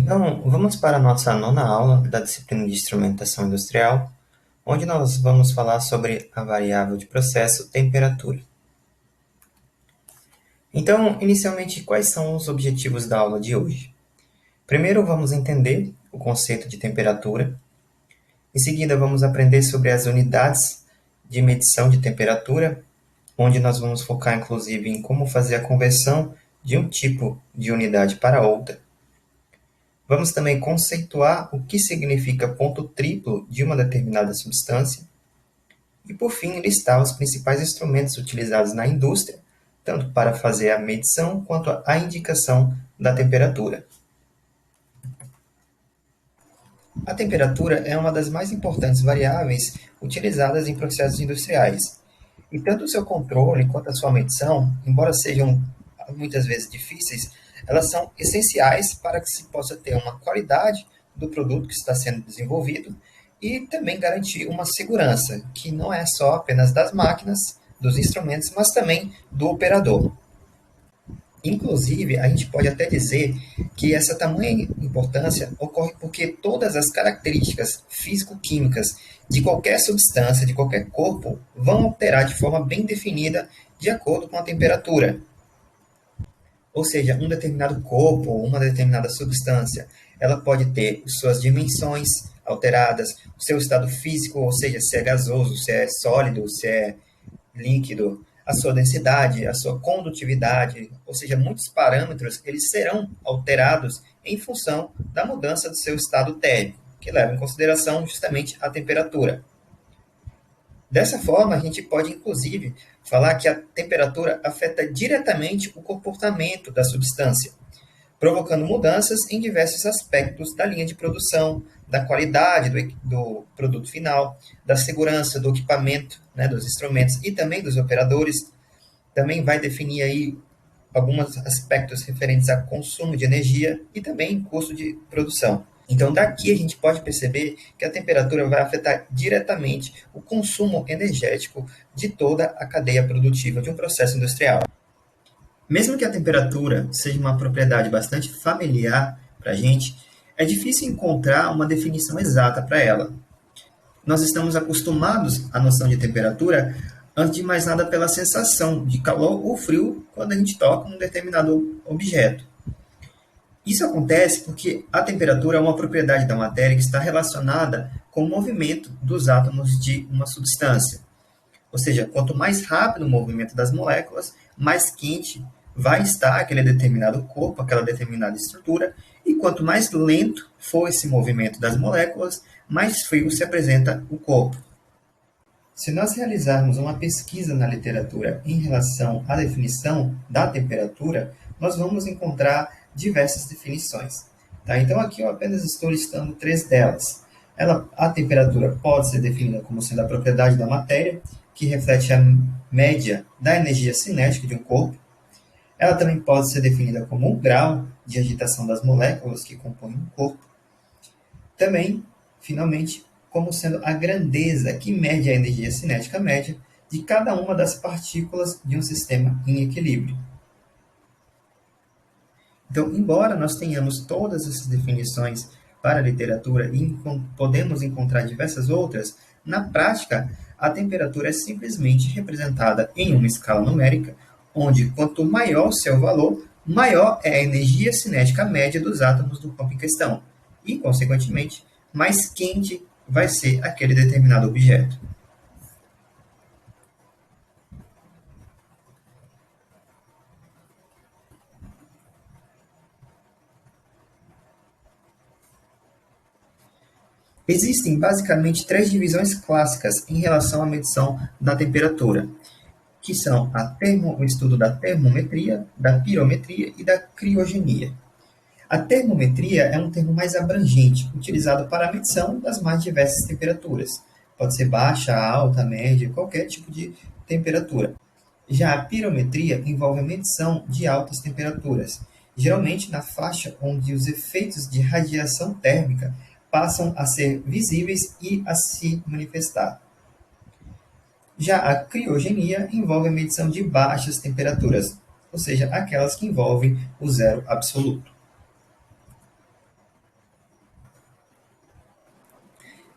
Então, vamos para a nossa nona aula da disciplina de instrumentação industrial, onde nós vamos falar sobre a variável de processo temperatura. Então, inicialmente, quais são os objetivos da aula de hoje? Primeiro, vamos entender o conceito de temperatura. Em seguida, vamos aprender sobre as unidades de medição de temperatura, onde nós vamos focar inclusive em como fazer a conversão de um tipo de unidade para outra. Vamos também conceituar o que significa ponto triplo de uma determinada substância. E, por fim, listar os principais instrumentos utilizados na indústria, tanto para fazer a medição quanto a indicação da temperatura. A temperatura é uma das mais importantes variáveis utilizadas em processos industriais. E tanto o seu controle quanto a sua medição, embora sejam muitas vezes difíceis, elas são essenciais para que se possa ter uma qualidade do produto que está sendo desenvolvido e também garantir uma segurança, que não é só apenas das máquinas, dos instrumentos, mas também do operador. Inclusive, a gente pode até dizer que essa tamanha importância ocorre porque todas as características físico-químicas de qualquer substância, de qualquer corpo, vão alterar de forma bem definida de acordo com a temperatura. Ou seja, um determinado corpo ou uma determinada substância, ela pode ter suas dimensões alteradas, o seu estado físico, ou seja, se é gasoso, se é sólido, se é líquido, a sua densidade, a sua condutividade, ou seja, muitos parâmetros, eles serão alterados em função da mudança do seu estado térmico, que leva em consideração justamente a temperatura. Dessa forma, a gente pode, inclusive, falar que a temperatura afeta diretamente o comportamento da substância, provocando mudanças em diversos aspectos da linha de produção, da qualidade do produto final, da segurança do equipamento, né, dos instrumentos e também dos operadores. Também vai definir aí alguns aspectos referentes a consumo de energia e também custo de produção. Então, daqui a gente pode perceber que a temperatura vai afetar diretamente o consumo energético de toda a cadeia produtiva de um processo industrial. Mesmo que a temperatura seja uma propriedade bastante familiar para a gente, é difícil encontrar uma definição exata para ela. Nós estamos acostumados à noção de temperatura, antes de mais nada, pela sensação de calor ou frio quando a gente toca um determinado objeto. Isso acontece porque a temperatura é uma propriedade da matéria que está relacionada com o movimento dos átomos de uma substância. Ou seja, quanto mais rápido o movimento das moléculas, mais quente vai estar aquele determinado corpo, aquela determinada estrutura, e quanto mais lento for esse movimento das moléculas, mais frio se apresenta o corpo. Se nós realizarmos uma pesquisa na literatura em relação à definição da temperatura, nós vamos encontrar diversas definições. Tá? Então, aqui eu apenas estou listando três delas. A temperatura pode ser definida como sendo a propriedade da matéria, que reflete a média da energia cinética de um corpo. Ela também pode ser definida como um grau de agitação das moléculas que compõem um corpo. Também, finalmente, como sendo a grandeza que mede a energia cinética média de cada uma das partículas de um sistema em equilíbrio. Então, embora nós tenhamos todas essas definições para a literatura e podemos encontrar diversas outras, na prática, a temperatura é simplesmente representada em uma escala numérica, onde quanto maior o seu valor, maior é a energia cinética média dos átomos do campo em questão, e, consequentemente, mais quente vai ser aquele determinado objeto. Existem basicamente três divisões clássicas em relação à medição da temperatura, que são o estudo da termometria, da pirometria e da criogenia. A termometria é um termo mais abrangente, utilizado para a medição das mais diversas temperaturas. Pode ser baixa, alta, média, qualquer tipo de temperatura. Já a pirometria envolve a medição de altas temperaturas, geralmente na faixa onde os efeitos de radiação térmica passam a ser visíveis e a se manifestar. Já a criogenia envolve a medição de baixas temperaturas, ou seja, aquelas que envolvem o zero absoluto.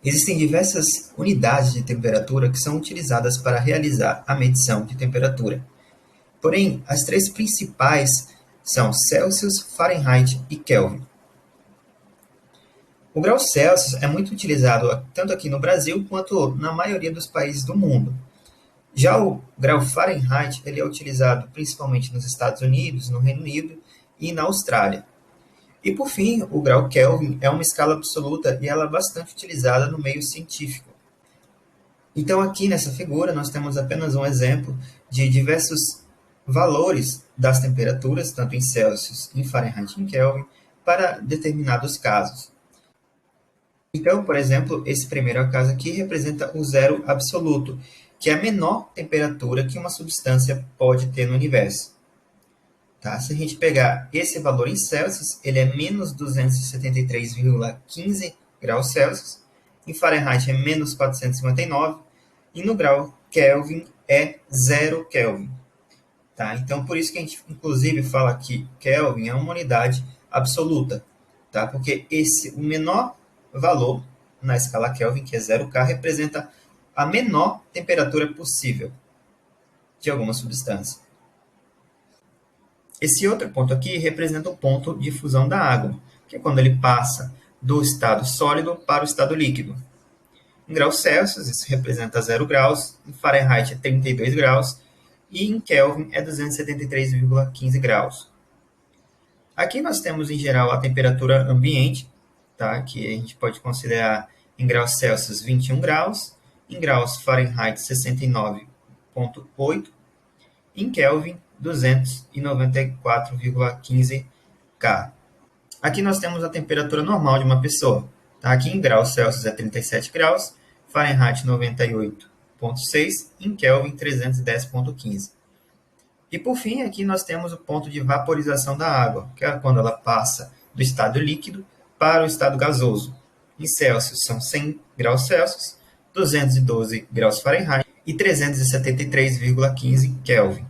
Existem diversas unidades de temperatura que são utilizadas para realizar a medição de temperatura. Porém, as três principais são Celsius, Fahrenheit e Kelvin. O grau Celsius é muito utilizado tanto aqui no Brasil quanto na maioria dos países do mundo. Já o grau Fahrenheit ele é utilizado principalmente nos Estados Unidos, no Reino Unido e na Austrália. E por fim, o grau Kelvin é uma escala absoluta e ela é bastante utilizada no meio científico. Então aqui nessa figura nós temos apenas um exemplo de diversos valores das temperaturas, tanto em Celsius, em Fahrenheit e em Kelvin, para determinados casos. Então, por exemplo, esse primeiro caso aqui representa o zero absoluto, que é a menor temperatura que uma substância pode ter no universo. Tá? Se a gente pegar esse valor em Celsius, ele é menos 273,15 graus Celsius, em Fahrenheit é menos 459, e no grau Kelvin é 0 Kelvin. Tá? Então, por isso que a gente, inclusive, fala que Kelvin é uma unidade absoluta, tá? Porque o menor valor na escala Kelvin, que é 0K, representa a menor temperatura possível de alguma substância. Esse outro ponto aqui representa o ponto de fusão da água, que é quando ele passa do estado sólido para o estado líquido. Em graus Celsius, isso representa 0 graus, em Fahrenheit é 32 graus, e em Kelvin é 273,15 graus. Aqui nós temos, em geral, a temperatura ambiente, tá? Que a gente pode considerar em graus Celsius 21 graus, em graus Fahrenheit 69,8, em Kelvin 294,15 K. Aqui nós temos a temperatura normal de uma pessoa. Tá? Aqui em graus Celsius é 37 graus, Fahrenheit 98,6, em Kelvin 310,15. E por fim, aqui nós temos o ponto de vaporização da água, que é quando ela passa do estado líquido para o estado gasoso. Em Celsius são 100 graus Celsius, 212 graus Fahrenheit e 373,15 Kelvin.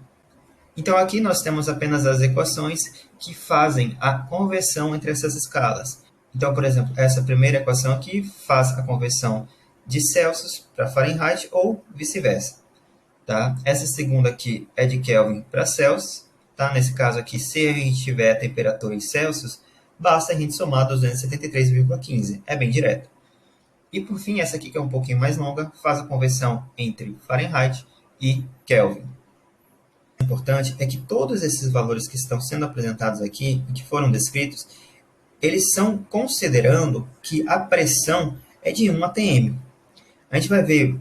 Então aqui nós temos apenas as equações que fazem a conversão entre essas escalas. Então, por exemplo, essa primeira equação aqui faz a conversão de Celsius para Fahrenheit ou vice-versa. Tá? Essa segunda aqui é de Kelvin para Celsius. Tá? Nesse caso aqui, se a gente tiver a temperatura em Celsius, basta a gente somar 273,15. É bem direto. E por fim, essa aqui que é um pouquinho mais longa, faz a conversão entre Fahrenheit e Kelvin. O importante é que todos esses valores que estão sendo apresentados aqui e que foram descritos, eles são considerando que a pressão é de 1 atm. A gente vai ver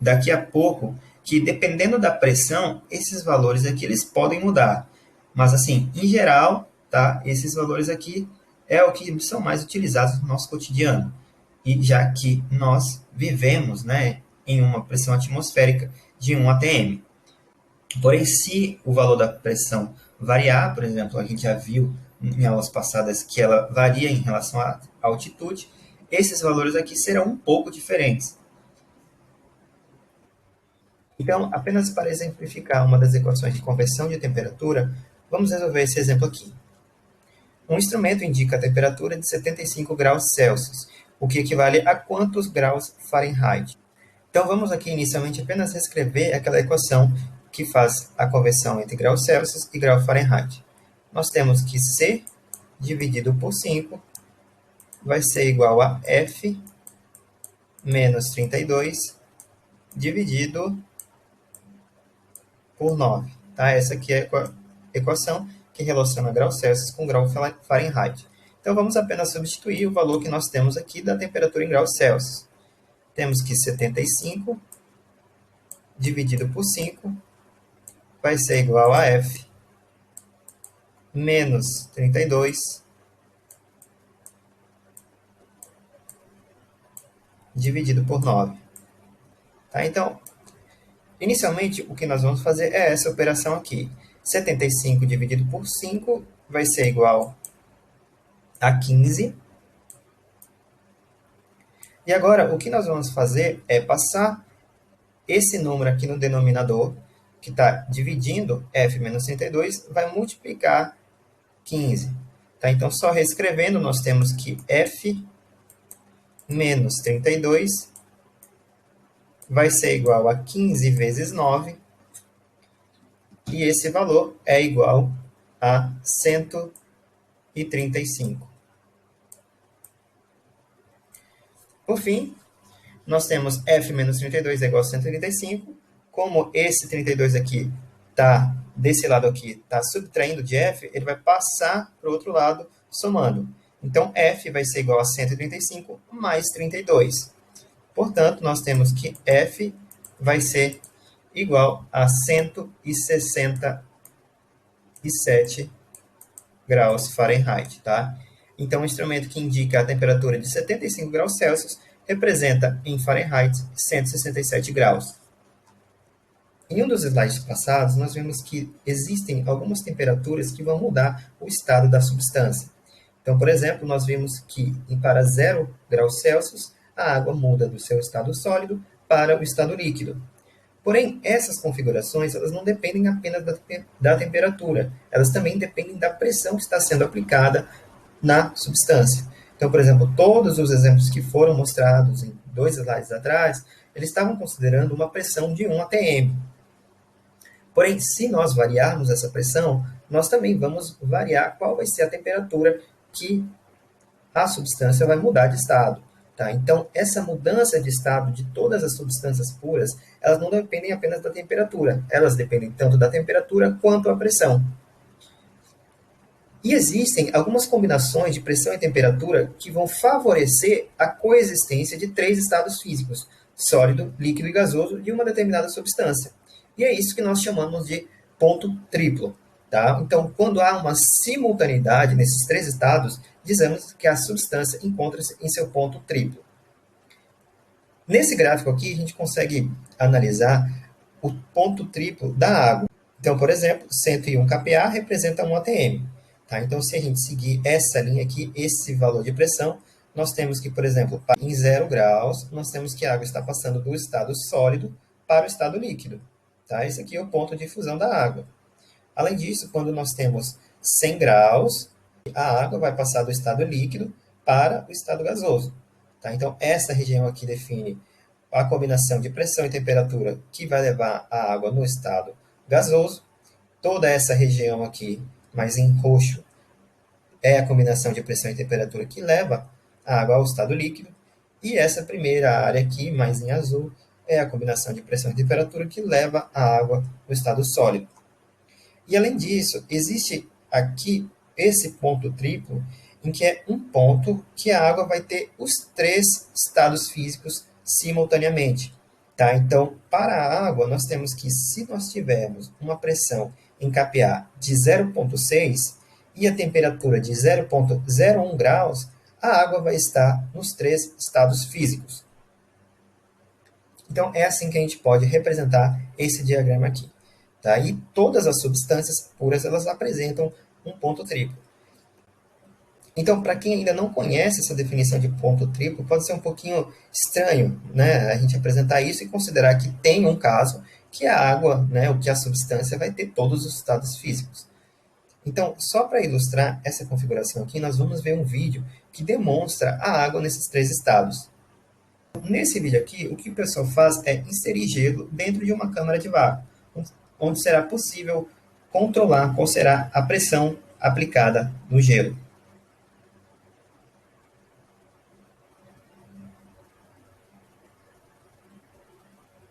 daqui a pouco que dependendo da pressão, esses valores aqui eles podem mudar. Mas assim, em geral, tá, esses valores aqui é o que são mais utilizados no nosso cotidiano. E já que nós vivemos, né, em uma pressão atmosférica de 1 atm. Porém, se o valor da pressão variar, por exemplo, a gente já viu em aulas passadas que ela varia em relação à altitude, esses valores aqui serão um pouco diferentes. Então, apenas para exemplificar uma das equações de conversão de temperatura, vamos resolver esse exemplo aqui. Um instrumento indica a temperatura de 75 graus Celsius, o que equivale a quantos graus Fahrenheit? Então, vamos aqui inicialmente apenas reescrever aquela equação que faz a conversão entre graus Celsius e grau Fahrenheit. Nós temos que C dividido por 5 vai ser igual a F menos 32 dividido por 9. Tá? Essa aqui é a equação que relaciona grau Celsius com grau Fahrenheit. Então, vamos apenas substituir o valor que nós temos aqui da temperatura em graus Celsius. Temos que 75 dividido por 5 vai ser igual a F menos 32 dividido por 9. Tá? Então, inicialmente, o que nós vamos fazer é essa operação aqui. 75 dividido por 5 vai ser igual a 15. E agora, o que nós vamos fazer é passar esse número aqui no denominador, que está dividindo F menos 32, vai multiplicar 15. Tá? Então, só reescrevendo, nós temos que F menos 32 vai ser igual a 15 vezes 9, e esse valor é igual a 135. Por fim, nós temos f menos 32 é igual a 135. Como esse 32 aqui está desse lado aqui, está subtraindo de f, ele vai passar para o outro lado somando. Então, f vai ser igual a 135 mais 32. Portanto, nós temos que f vai ser igual a 167 graus Fahrenheit, tá? Então, o instrumento que indica a temperatura de 75 graus Celsius representa, em Fahrenheit, 167 graus. Em um dos slides passados, nós vimos que existem algumas temperaturas que vão mudar o estado da substância. Então, por exemplo, nós vimos que para 0 graus Celsius, a água muda do seu estado sólido para o estado líquido. Porém, essas configurações elas não dependem apenas da temperatura, elas também dependem da pressão que está sendo aplicada na substância. Então, por exemplo, todos os exemplos que foram mostrados em 2 slides atrás, eles estavam considerando uma pressão de 1 atm. Porém, se nós variarmos essa pressão, nós também vamos variar qual vai ser a temperatura que a substância vai mudar de estado. Tá? Então, essa mudança de estado de todas as substâncias puras, elas não dependem apenas da temperatura, elas dependem tanto da temperatura quanto da pressão. E existem algumas combinações de pressão e temperatura que vão favorecer a coexistência de 3 estados físicos, sólido, líquido e gasoso, de uma determinada substância. E é isso que nós chamamos de ponto triplo. Tá? Então, quando há uma simultaneidade nesses 3 estados, dizemos que a substância encontra-se em seu ponto triplo. Nesse gráfico aqui, a gente consegue analisar o ponto triplo da água. Então, por exemplo, 101 kPa representa 1 atm. Tá? Então, se a gente seguir essa linha aqui, esse valor de pressão, nós temos que, por exemplo, em 0 graus, nós temos que a água está passando do estado sólido para o estado líquido. Tá? Esse aqui é o ponto de fusão da água. Além disso, quando nós temos 100 graus, a água vai passar do estado líquido para o estado gasoso. Tá? Então, essa região aqui define a combinação de pressão e temperatura que vai levar a água no estado gasoso. Toda essa região aqui, mais em roxo, é a combinação de pressão e temperatura que leva a água ao estado líquido. E essa primeira área aqui, mais em azul, é a combinação de pressão e temperatura que leva a água ao estado sólido. E, além disso, existe aqui esse ponto triplo, em que é um ponto que a água vai ter os 3 estados físicos simultaneamente. Tá? Então, para a água, nós temos que, se nós tivermos uma pressão em kPa de 0,6 e a temperatura de 0,01 graus, a água vai estar nos 3 estados físicos. Então, é assim que a gente pode representar esse diagrama aqui. Tá? E todas as substâncias puras elas apresentam um ponto triplo. Então, para quem ainda não conhece essa definição de ponto triplo, pode ser um pouquinho estranho, né, a gente apresentar isso e considerar que tem um caso que a água, né, ou que a substância vai ter todos os estados físicos. Então, só para ilustrar essa configuração aqui, nós vamos ver um vídeo que demonstra a água nesses 3 estados. Nesse vídeo aqui, o que o pessoal faz é inserir gelo dentro de uma câmara de vácuo, onde será possível controlar qual será a pressão aplicada no gelo.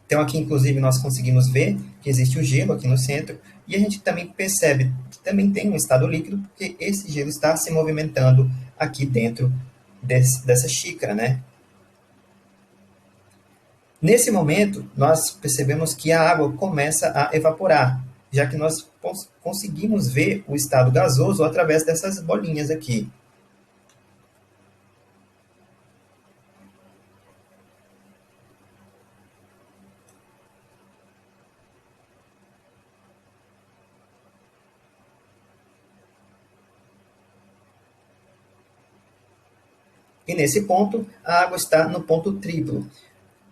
Então, aqui, inclusive, nós conseguimos ver que existe o gelo aqui no centro, e a gente também percebe que também tem um estado líquido, porque esse gelo está se movimentando aqui dentro dessa xícara, né? Nesse momento, nós percebemos que a água começa a evaporar, já que nós conseguimos ver o estado gasoso através dessas bolinhas aqui. E nesse ponto, a água está no ponto triplo,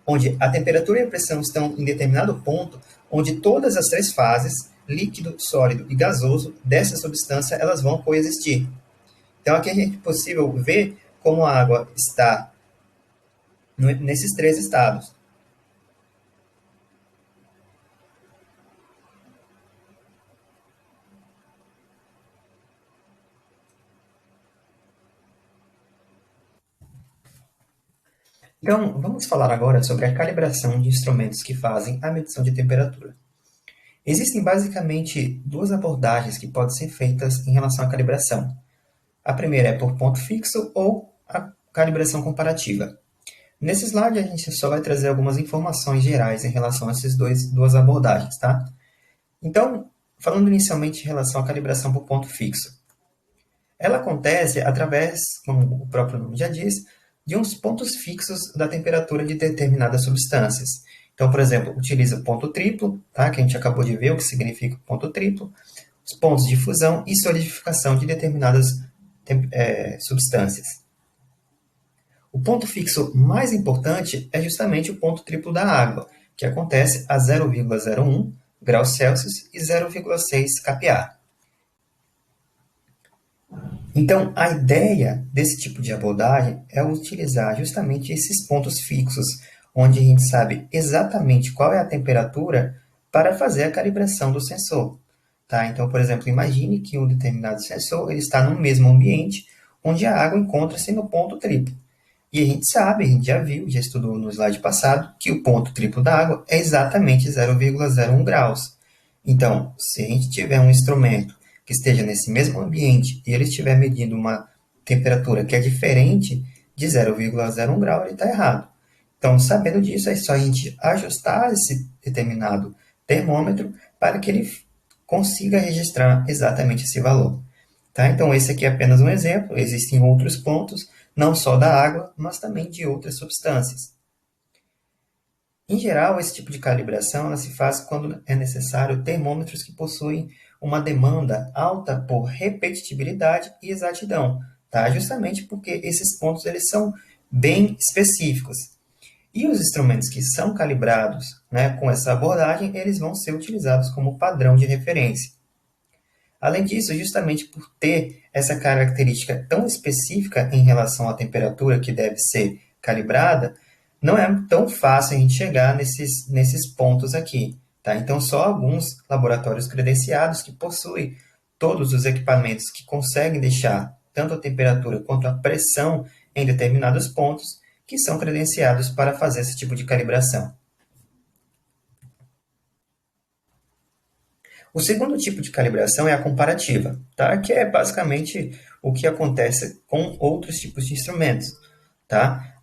onde a temperatura e a pressão estão em determinado ponto, onde todas as 3 fases, líquido, sólido e gasoso, dessa substância, elas vão coexistir. Então, aqui a gente é possível ver como a água está nesses três estados. Então, vamos falar agora sobre a calibração de instrumentos que fazem a medição de temperatura. Existem basicamente duas abordagens que podem ser feitas em relação à calibração. A primeira é por ponto fixo ou a calibração comparativa. Nesse slide, a gente só vai trazer algumas informações gerais em relação a essas duas abordagens, tá? Então, falando inicialmente em relação à calibração por ponto fixo. Ela acontece através, como o próprio nome já diz, de uns pontos fixos da temperatura de determinadas substâncias. Então, por exemplo, utiliza o ponto triplo, tá? Que a gente acabou de ver o que significa o ponto triplo, os pontos de fusão e solidificação de determinadas substâncias. O ponto fixo mais importante é justamente o ponto triplo da água, que acontece a 0,01 graus Celsius e 0,6 kPa. Então, a ideia desse tipo de abordagem é utilizar justamente esses pontos fixos, onde a gente sabe exatamente qual é a temperatura para fazer a calibração do sensor. Tá? Então, por exemplo, imagine que um determinado sensor ele está no mesmo ambiente onde a água encontra-se no ponto triplo. E a gente sabe, a gente já viu, já estudou no slide passado, que o ponto triplo da água é exatamente 0,01 graus. Então, se a gente tiver um instrumento que esteja nesse mesmo ambiente e ele estiver medindo uma temperatura que é diferente de 0,01 grau, ele está errado. Então, sabendo disso, é só a gente ajustar esse determinado termômetro para que ele consiga registrar exatamente esse valor. Tá? Então, esse aqui é apenas um exemplo, existem outros pontos, não só da água, mas também de outras substâncias. Em geral, esse tipo de calibração ela se faz quando é necessário termômetros que possuem uma demanda alta por repetitividade e exatidão, tá? Justamente porque esses pontos eles são bem específicos. E os instrumentos que são calibrados, né, com essa abordagem, eles vão ser utilizados como padrão de referência. Além disso, justamente por ter essa característica tão específica em relação à temperatura que deve ser calibrada, não é tão fácil a gente chegar nesses pontos aqui. Tá? Então, só alguns laboratórios credenciados que possuem todos os equipamentos que conseguem deixar tanto a temperatura quanto a pressão em determinados pontos, que são credenciados para fazer esse tipo de calibração. O segundo tipo de calibração é a comparativa, tá? Que é basicamente o que acontece com outros tipos de instrumentos. Tá?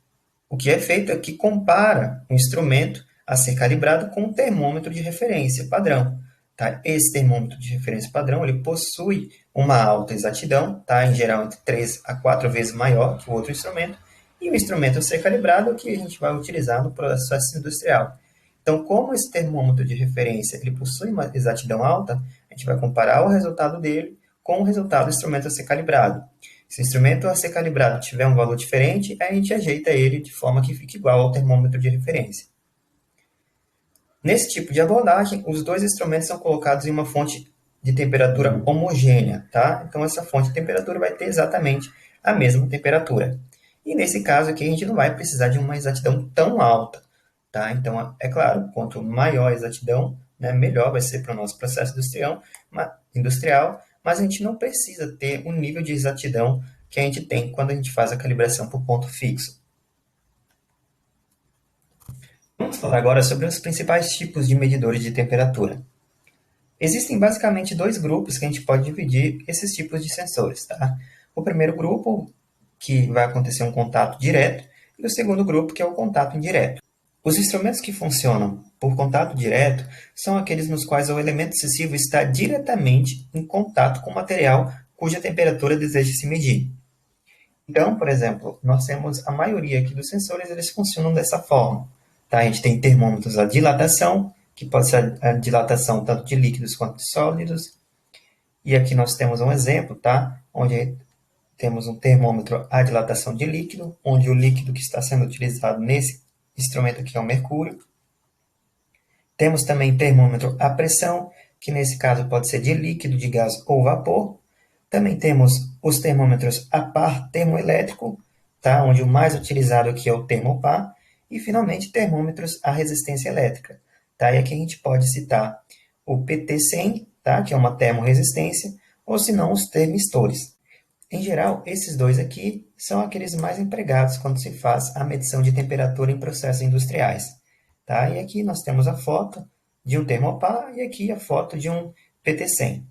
O que é feito é que compara o instrumento a ser calibrado com um termômetro de referência padrão. Tá? Esse termômetro de referência padrão ele possui uma alta exatidão, tá? Em geral entre 3 a 4 vezes maior que o outro instrumento, e o instrumento a ser calibrado é o que a gente vai utilizar no processo industrial. Então, como esse termômetro de referência ele possui uma exatidão alta, a gente vai comparar o resultado dele com o resultado do instrumento a ser calibrado. Se o instrumento a ser calibrado tiver um valor diferente, a gente ajeita ele de forma que fique igual ao termômetro de referência. Nesse tipo de abordagem, os dois instrumentos são colocados em uma fonte de temperatura homogênea, tá? Então, essa fonte de temperatura vai ter exatamente a mesma temperatura. E nesse caso aqui, a gente não vai precisar de uma exatidão tão alta, tá? Então, é claro, quanto maior a exatidão, né, melhor vai ser para o nosso processo industrial, mas a gente não precisa ter o nível de exatidão que a gente tem quando a gente faz a calibração por ponto fixo. Vamos falar agora sobre os principais tipos de medidores de temperatura. Existem basicamente dois grupos que a gente pode dividir esses tipos de sensores. Tá? O primeiro grupo, que vai acontecer um contato direto, e o segundo grupo, que é o contato indireto. Os instrumentos que funcionam por contato direto são aqueles nos quais o elemento decisivo está diretamente em contato com o material cuja temperatura deseja se medir. Então, por exemplo, nós temos a maioria aqui dos sensores, eles funcionam dessa forma. Tá? A gente tem termômetros a dilatação, que pode ser a dilatação tanto de líquidos quanto de sólidos. E aqui nós temos um exemplo, tá? Onde temos um termômetro a dilatação de líquido, onde o líquido que está sendo utilizado nesse instrumento aqui é o mercúrio. Temos também termômetro a pressão, que nesse caso pode ser de líquido, de gás ou vapor. Também temos os termômetros a par termoelétrico, tá? Onde o mais utilizado aqui é o termopar. E, finalmente, termômetros à resistência elétrica. Tá? E aqui a gente pode citar o PT100, tá? Que é uma termorresistência, ou se não, os termistores. Em geral, esses dois aqui são aqueles mais empregados quando se faz a medição de temperatura em processos industriais. Tá? E aqui nós temos a foto de um termopar e aqui a foto de um PT100.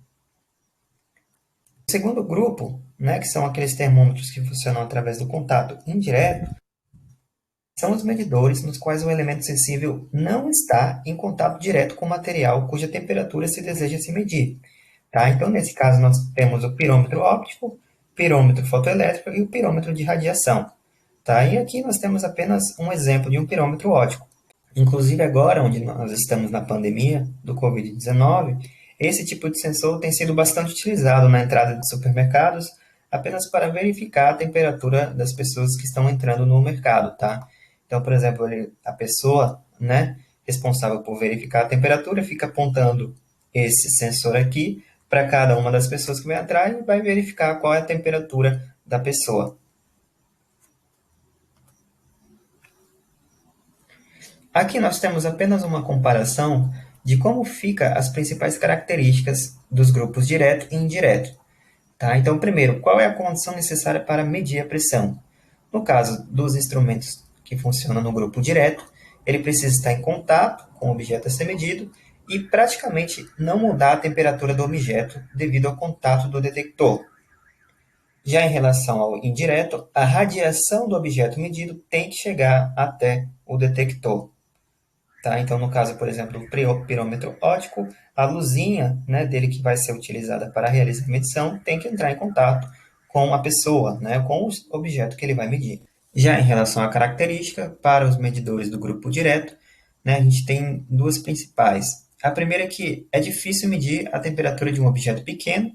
O segundo grupo, né, que são aqueles termômetros que funcionam através do contato indireto, são os medidores nos quais o elemento sensível não está em contato direto com o material cuja temperatura se deseja se medir. Tá? Então, nesse caso, nós temos o pirômetro óptico, pirômetro fotoelétrico e o pirômetro de radiação. Tá? E aqui nós temos apenas um exemplo de um pirômetro óptico. Inclusive agora, onde nós estamos na pandemia do Covid-19, esse tipo de sensor tem sido bastante utilizado na entrada de supermercados apenas para verificar a temperatura das pessoas que estão entrando no mercado, tá? Então, por exemplo, a pessoa, né, responsável por verificar a temperatura fica apontando esse sensor aqui para cada uma das pessoas que vai entrar e vai verificar qual é a temperatura da pessoa. Aqui nós temos apenas uma comparação de como fica as principais características dos grupos direto e indireto. Tá? Então, primeiro, qual é a condição necessária para medir a pressão? No caso dos instrumentos que funcionam no grupo direto, ele precisa estar em contato com o objeto a ser medido e praticamente não mudar a temperatura do objeto devido ao contato do detector. Já em relação ao indireto, a radiação do objeto medido tem que chegar até o detector. Tá? Então, no caso, por exemplo, do pirômetro óptico, a luzinha, né, dele que vai ser utilizada para realizar a medição tem que entrar em contato com a pessoa, né, com o objeto que ele vai medir. Já em relação à característica, para os medidores do grupo direto, né, a gente tem duas principais. A primeira é que é difícil medir a temperatura de um objeto pequeno,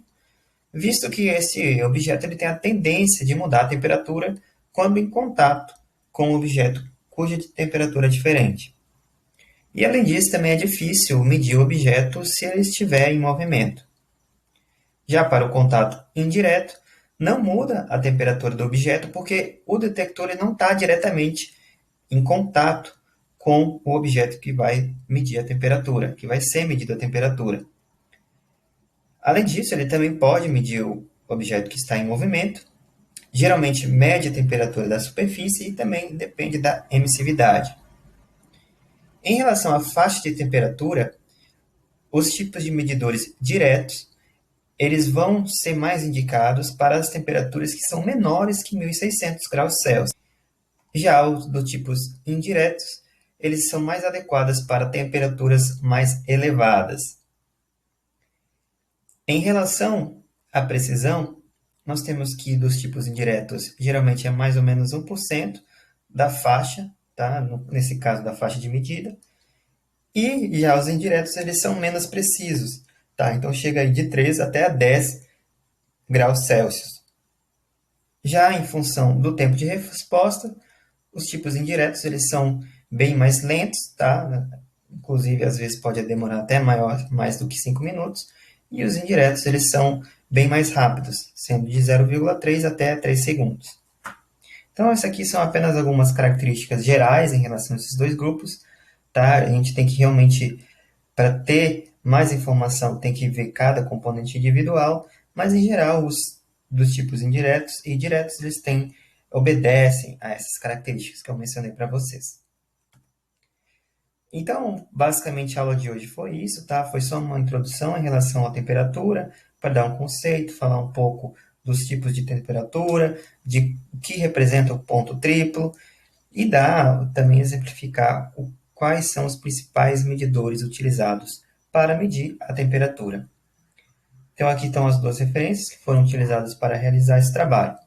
visto que esse objeto ele tem a tendência de mudar a temperatura quando em contato com um objeto cuja temperatura é diferente. E além disso, também é difícil medir o objeto se ele estiver em movimento. Já para o contato indireto, não muda a temperatura do objeto porque o detector ele não está diretamente em contato com o objeto que vai medir a temperatura, que vai ser medida a temperatura. Além disso, ele também pode medir o objeto que está em movimento, geralmente mede a temperatura da superfície e também depende da emissividade. Em relação à faixa de temperatura, os tipos de medidores diretos, eles vão ser mais indicados para as temperaturas que são menores que 1.600 graus Celsius. Já os do tipos indiretos, eles são mais adequados para temperaturas mais elevadas. Em relação à precisão, nós temos que dos tipos indiretos, geralmente é mais ou menos 1% da faixa, tá? Nesse caso da faixa de medida. E já os indiretos, eles são menos precisos, tá? Então chega aí de 3 até a 10 graus Celsius. Já em função do tempo de resposta, os tipos indiretos, eles são bem mais lentos, tá? Inclusive, às vezes pode demorar até mais do que 5 minutos. E os indiretos, eles são bem mais rápidos, sendo de 0,3 até 3 segundos. Então, essas aqui são apenas algumas características gerais em relação a esses dois grupos. Tá? A gente tem que realmente, para ter mais informação, tem que ver cada componente individual, mas em geral, os dos tipos indiretos e diretos, eles obedecem a essas características que eu mencionei para vocês. Então, basicamente, a aula de hoje foi isso, tá? Foi só uma introdução em relação à temperatura, para dar um conceito, falar um pouco dos tipos de temperatura, de o que representa o ponto triplo, e também exemplificar quais são os principais medidores utilizados para medir a temperatura. Então, aqui estão as duas referências que foram utilizadas para realizar esse trabalho.